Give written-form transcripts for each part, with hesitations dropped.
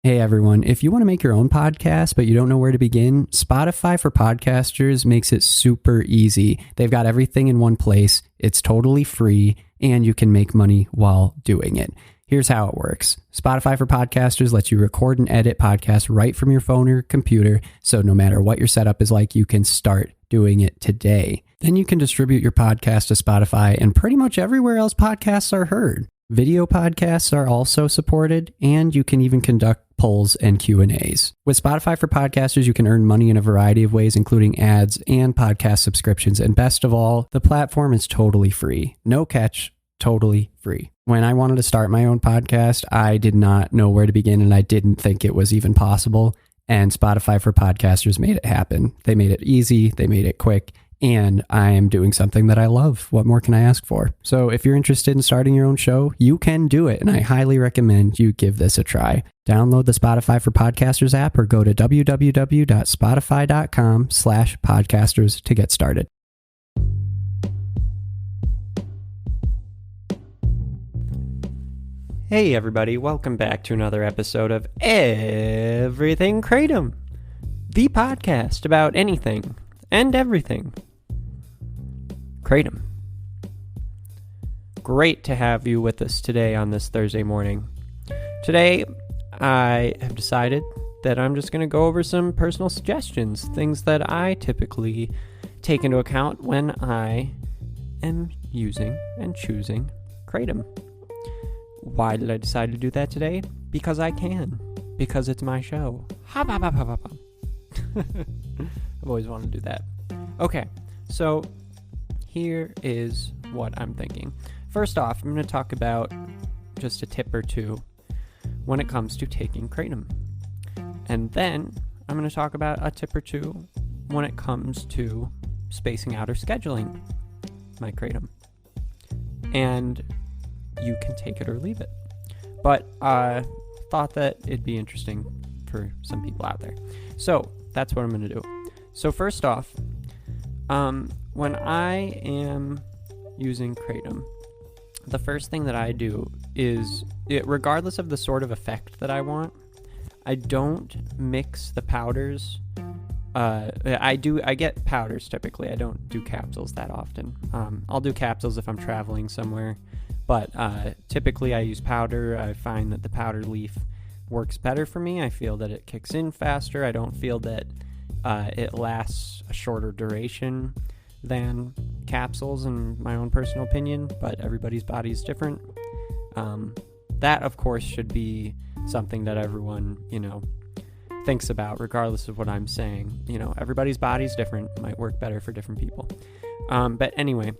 Hey everyone, if you want to make your own podcast but you don't know where to begin, Spotify for Podcasters makes it super easy. They've got everything in one place, it's totally free, and you can make money while doing it. Here's how it works. Spotify for Podcasters lets you record and edit podcasts right from your phone or computer, so no matter what your setup is like, you can start doing it today. Then you can distribute your podcast to Spotify and pretty much everywhere else podcasts are heard. Video podcasts are also supported, and you can even conduct polls and Q&As. With Spotify for Podcasters, you can earn money in a variety of ways, including ads and podcast subscriptions. And best of all, the platform is totally free. No catch, totally free. When I wanted to start my own podcast, I did not know where to begin, and I didn't think it was even possible. And Spotify for Podcasters made it happen. They made it easy, they made it quick, and I am doing something that I love. What more can I ask for? So if you're interested in starting your own show, you can do it, and I highly recommend you give this a try. Download the Spotify for Podcasters app or go to www.spotify.com/podcasters to get started. Hey everybody, welcome back to another episode of Everything Kratom, the podcast about anything and everything Kratom. Great to have you with us today on this Thursday morning. Today, I have decided that I'm just going to go over some personal suggestions, things that I typically take into account when I am using and choosing Kratom. Why did I decide to do that today? Because I can. Because it's my show. Hop, hop, hop, hop, hop. I've always wanted to do that. Okay, so here is what I'm thinking. First off, I'm going to talk about just a tip or two when it comes to taking Kratom. And then I'm going to talk about a tip or two when it comes to spacing out or scheduling my Kratom. And you can take it or leave it. But I thought that it'd be interesting for some people out there. So that's what I'm going to do. So first off, when I am using Kratom, the first thing that I do is, regardless of the sort of effect that I want, I don't mix the powders. I get powders typically. I don't do capsules that often. I'll do capsules if I'm traveling somewhere, but typically I use powder. I find that the powder leaf works better for me. I feel that it kicks in faster. I don't feel that it lasts a shorter duration than capsules, in my own personal opinion, but everybody's body is different. That, of course, should be something that everyone, thinks about, regardless of what I'm saying. Everybody's body's different. It might work better for different people. But anyway,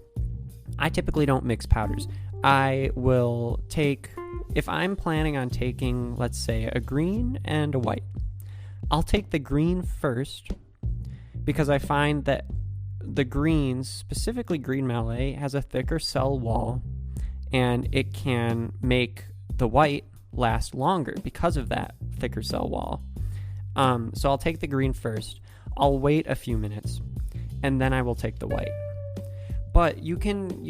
I typically don't mix powders. I will take, if I'm planning on taking, let's say, a green and a white, I'll take the green first because I find that the greens, specifically green mallee, has a thicker cell wall, and it can make the white last longer because of that thicker cell wall. So I'll take the green first. I'll wait a few minutes, and then I will take the white. But you can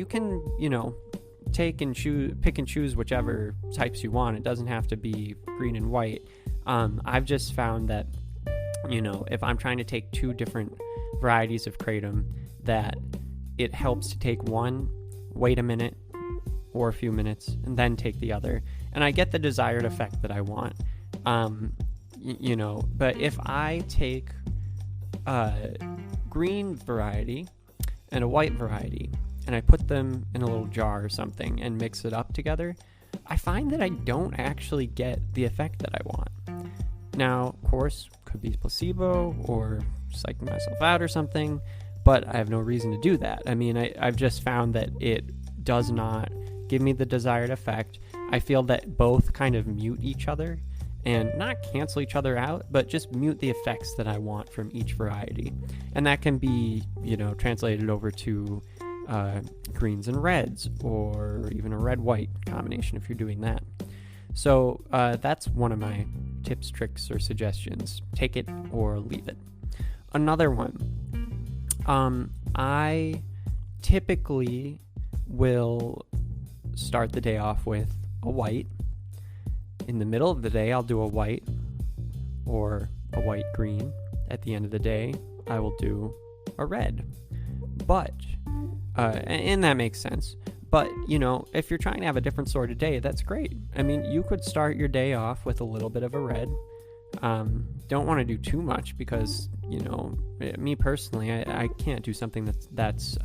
pick and choose whichever types you want. It doesn't have to be green and white. I've just found that, if I'm trying to take two different varieties of Kratom, that it helps to take one, wait a minute or a few minutes, and then take the other. And I get the desired effect that I want. But if I take a green variety and a white variety, and I put them in a little jar or something and mix it up together, I find that I don't actually get the effect that I want. Now, of course, could be placebo or psyching myself out or something, but I have no reason to do that. I mean, I've just found that it does not give me the desired effect. I feel that both kind of mute each other, and not cancel each other out, but just mute the effects that I want from each variety. And that can be, translated over to greens and reds, or even a red-white combination if you're doing that. So that's one of my tips, tricks, or suggestions. Take it or leave it. Another one, I typically will start the day off with a white. In the middle of the day, I'll do a white. or a white green. At the end of the day, I will do a red. But, and that makes sense. But, if you're trying to have a different sort of day, that's great. I mean, you could start your day off with a little bit of a red. Don't want to do too much because, me personally, I can't do something that's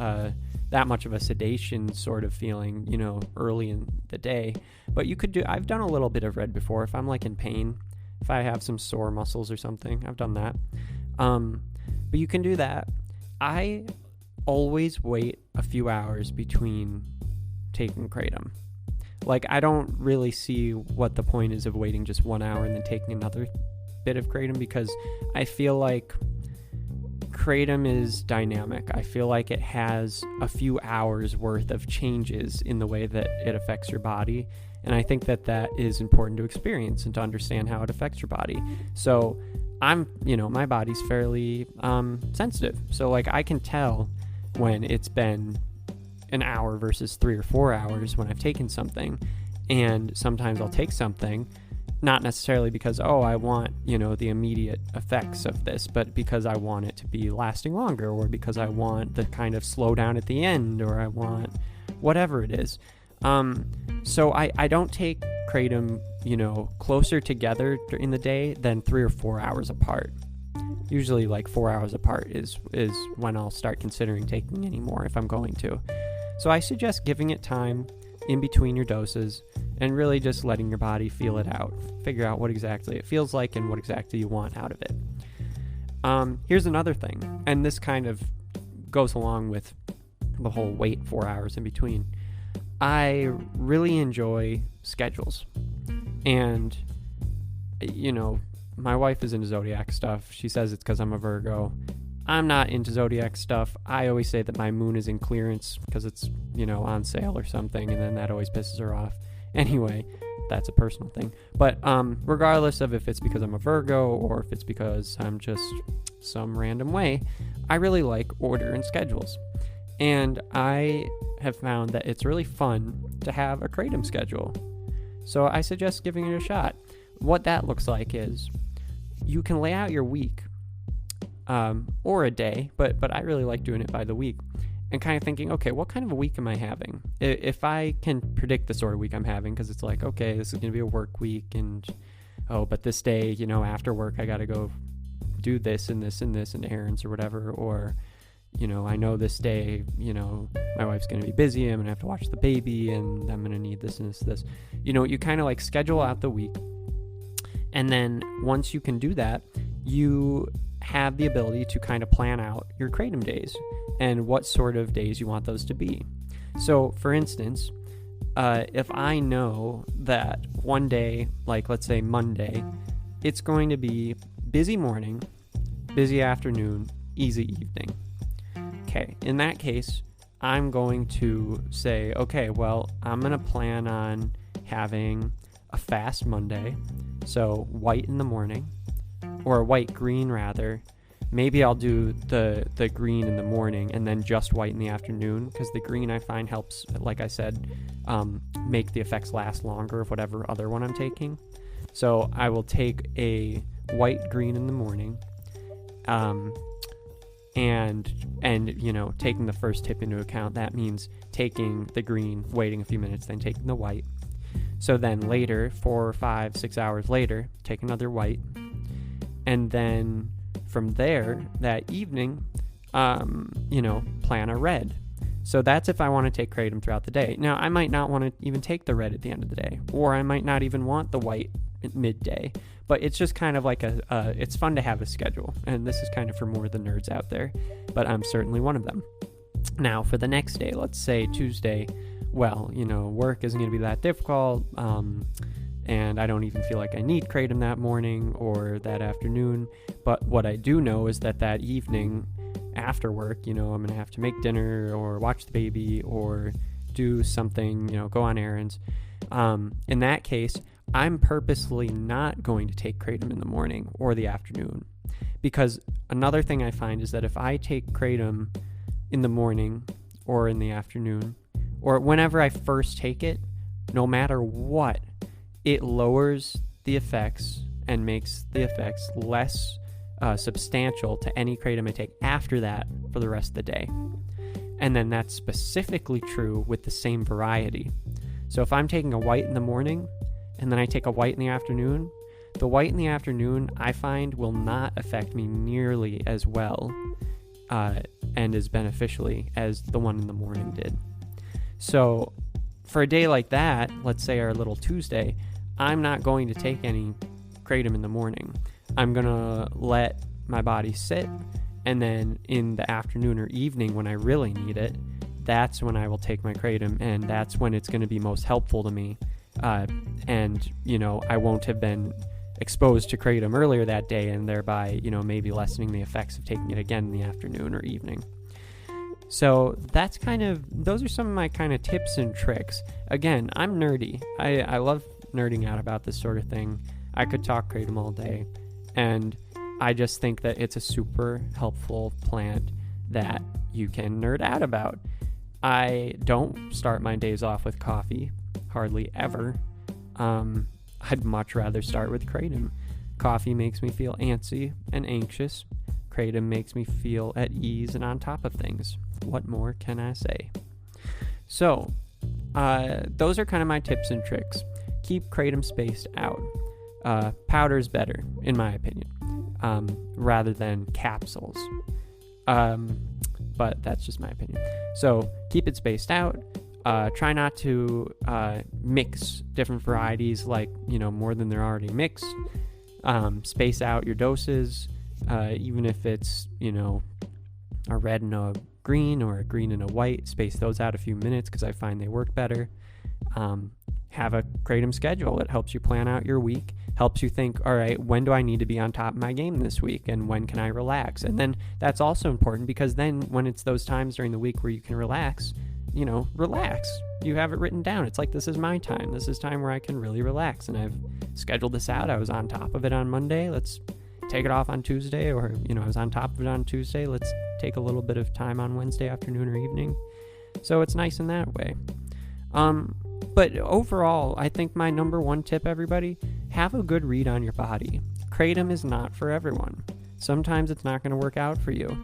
that much of a sedation sort of feeling, early in the day. But I've done a little bit of red before. If I'm like in pain, if I have some sore muscles or something, I've done that. But you can do that. I always wait a few hours between taking Kratom. Like, I don't really see what the point is of waiting just 1 hour and then taking another bit of Kratom, because I feel like Kratom is dynamic. I feel like it has a few hours worth of changes in the way that it affects your body. And I think that is important to experience and to understand how it affects your body. So my body's fairly sensitive. So like I can tell when it's been an hour versus 3 or 4 hours when I've taken something. And sometimes I'll take something, not necessarily because, I want, the immediate effects of this, but because I want it to be lasting longer, or because I want the kind of slow down at the end, or I want whatever it is. So I don't take Kratom, closer together in the day than 3 or 4 hours apart. Usually like 4 hours apart is when I'll start considering taking any more if I'm going to. So I suggest giving it time in between your doses and really just letting your body feel it out. Figure out what exactly it feels like and what exactly you want out of it. Here's another thing, and this kind of goes along with the whole wait 4 hours in between. I really enjoy schedules. And, my wife is into zodiac stuff. She says it's because I'm a Virgo. I'm not into zodiac stuff. I always say that my moon is in clearance because it's, on sale or something, and then that always pisses her off. Anyway, that's a personal thing. But regardless of if it's because I'm a Virgo or if it's because I'm just some random way, I really like order and schedules. And I have found that it's really fun to have a Kratom schedule. So I suggest giving it a shot. What that looks like is you can lay out your week or a day, but I really like doing it by the week and kind of thinking, okay, what kind of a week am I having? If I can predict the sort of week I'm having, because it's like, okay, this is going to be a work week, and but this day, after work, I got to go do this and this and this and errands or whatever, or I know this day, my wife's going to be busy, I'm going to have to watch the baby, and I'm going to need this and this and this. You kind of like schedule out the week. And then once you can do that, you have the ability to kind of plan out your Kratom days and what sort of days you want those to be. So, for instance, if I know that one day, like let's say Monday, it's going to be busy morning, busy afternoon, easy evening. Okay, in that case, I'm going to say, okay, well, I'm going to plan on having a fast Monday, so white in the morning, or white-green rather. Maybe I'll do the green in the morning and then just white in the afternoon, because the green I find helps, like I said, make the effects last longer of whatever other one I'm taking. So I will take a white-green in the morning, and taking the first tip into account, that means taking the green, waiting a few minutes, then taking the white. So then later, 4, 5, 6 hours later, take another white. And then from there, that evening, plan a red. So that's if I want to take Kratom throughout the day. Now, I might not want to even take the red at the end of the day, or I might not even want the white at midday. But it's just kind of like it's fun to have a schedule. And this is kind of for more of the nerds out there, but I'm certainly one of them. Now, for the next day, let's say Tuesday, well, work isn't going to be that difficult, and I don't even feel like I need Kratom that morning or that afternoon. But what I do know is that evening after work, I'm going to have to make dinner or watch the baby or do something, go on errands. In that case, I'm purposely not going to take Kratom in the morning or the afternoon, because another thing I find is that if I take Kratom in the morning or in the afternoon, or whenever I first take it, no matter what, it lowers the effects and makes the effects less substantial to any kratom I take after that for the rest of the day. And then that's specifically true with the same variety. So if I'm taking a white in the morning and then I take a white in the afternoon, the white in the afternoon I find will not affect me nearly as well and as beneficially as the one in the morning did. So for a day like that, let's say our little Tuesday, I'm not going to take any kratom in the morning. I'm going to let my body sit, and then in the afternoon or evening when I really need it, that's when I will take my kratom, and that's when it's going to be most helpful to me. And, I won't have been exposed to kratom earlier that day, and thereby, maybe lessening the effects of taking it again in the afternoon or evening. So those are some of my kind of tips and tricks. Again, I'm nerdy. I love nerding out about this sort of thing. I could talk kratom all day, and I just think that it's a super helpful plant that you can nerd out about. I don't start my days off with coffee, hardly ever. I'd much rather start with kratom. Coffee makes me feel antsy and anxious. Kratom makes me feel at ease and on top of things. What more can I say? So, those are kind of my tips and tricks. Keep kratom spaced out. Powder's better, in my opinion, rather than capsules. But that's just my opinion. So keep it spaced out. Try not to mix different varieties more than they're already mixed. Space out your doses, even if it's, a red and a green or a green and a white. Space those out a few minutes because I find they work better. Have a kratom schedule. It helps you plan out your week, helps you think, all right, when do I need to be on top of my game this week, and when can I relax? And then that's also important because then when it's those times during the week where you can relax, relax. You have it written down. It's like, this is my time. This is time where I can really relax, and I've scheduled this out. I was on top of it on Monday. Let's take it off on Tuesday, or, I was on top of it on Tuesday. Let's take a little bit of time on Wednesday afternoon or evening. So it's nice in that way. But overall, I think my number one tip, everybody, have a good read on your body. Kratom is not for everyone. Sometimes it's not going to work out for you.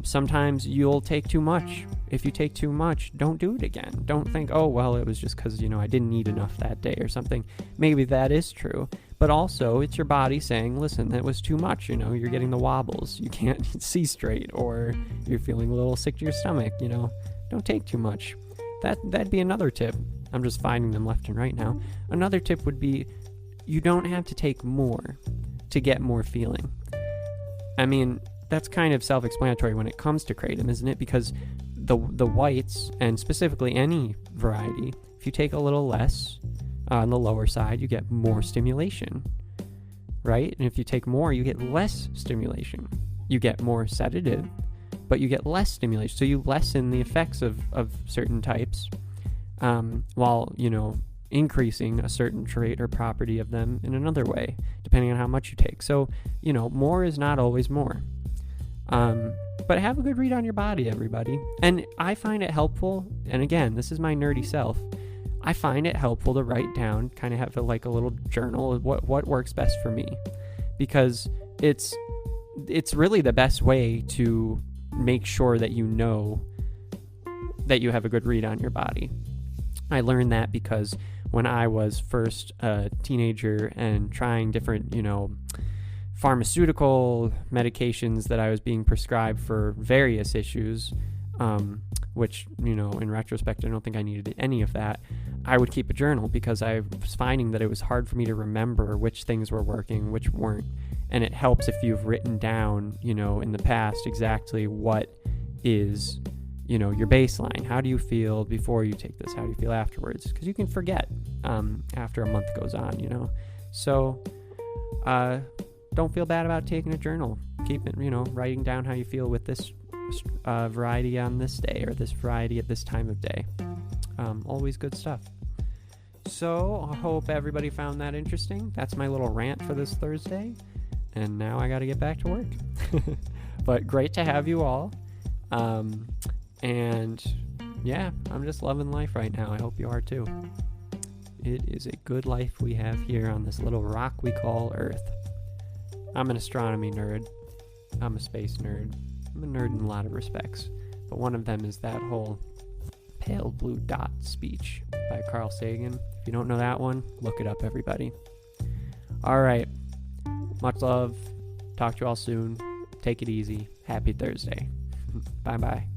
Sometimes you'll take too much. If you take too much, don't do it again. Don't think, oh, well, it was just because, I didn't eat enough that day or something. Maybe that is true. But also, it's your body saying, listen, that was too much. You're getting the wobbles. You can't see straight, or you're feeling a little sick to your stomach. Don't take too much. That'd be another tip. I'm just finding them left and right now. Another tip would be, you don't have to take more to get more feeling. I mean, that's kind of self-explanatory when it comes to kratom, isn't it? Because the whites, and specifically any variety, if you take a little less on the lower side, you get more stimulation, right? And if you take more, you get less stimulation. You get more sedative, but you get less stimulation. So you lessen the effects of certain types, while, increasing a certain trait or property of them in another way, depending on how much you take. So, more is not always more. But have a good read on your body, everybody. And I find it helpful, and again, this is my nerdy self, I find it helpful to write down, kind of have a little journal of what works best for me. Because it's really the best way to make sure that you know that you have a good read on your body. I learned that because when I was first a teenager and trying different, pharmaceutical medications that I was being prescribed for various issues, which, in retrospect, I don't think I needed any of that. I would keep a journal because I was finding that it was hard for me to remember which things were working, which weren't. And it helps if you've written down, in the past exactly what is, your baseline. How do you feel before you take this? How do you feel afterwards? Because you can forget after a month goes on, So don't feel bad about taking a journal. Keep it, writing down how you feel with this variety on this day, or this variety at this time of day. Always good stuff. So I hope everybody found that interesting. That's my little rant for this Thursday. And now I got to get back to work. But great to have you all. And yeah, I'm just loving life right now. I hope you are too. It is a good life we have here on this little rock we call Earth. I'm an astronomy nerd. I'm a space nerd. I'm a nerd in a lot of respects. But one of them is that whole pale blue dot speech by Carl Sagan. If you don't know that one, look it up, everybody. All right. Much love. Talk to you all soon. Take it easy. Happy Thursday. Bye-bye.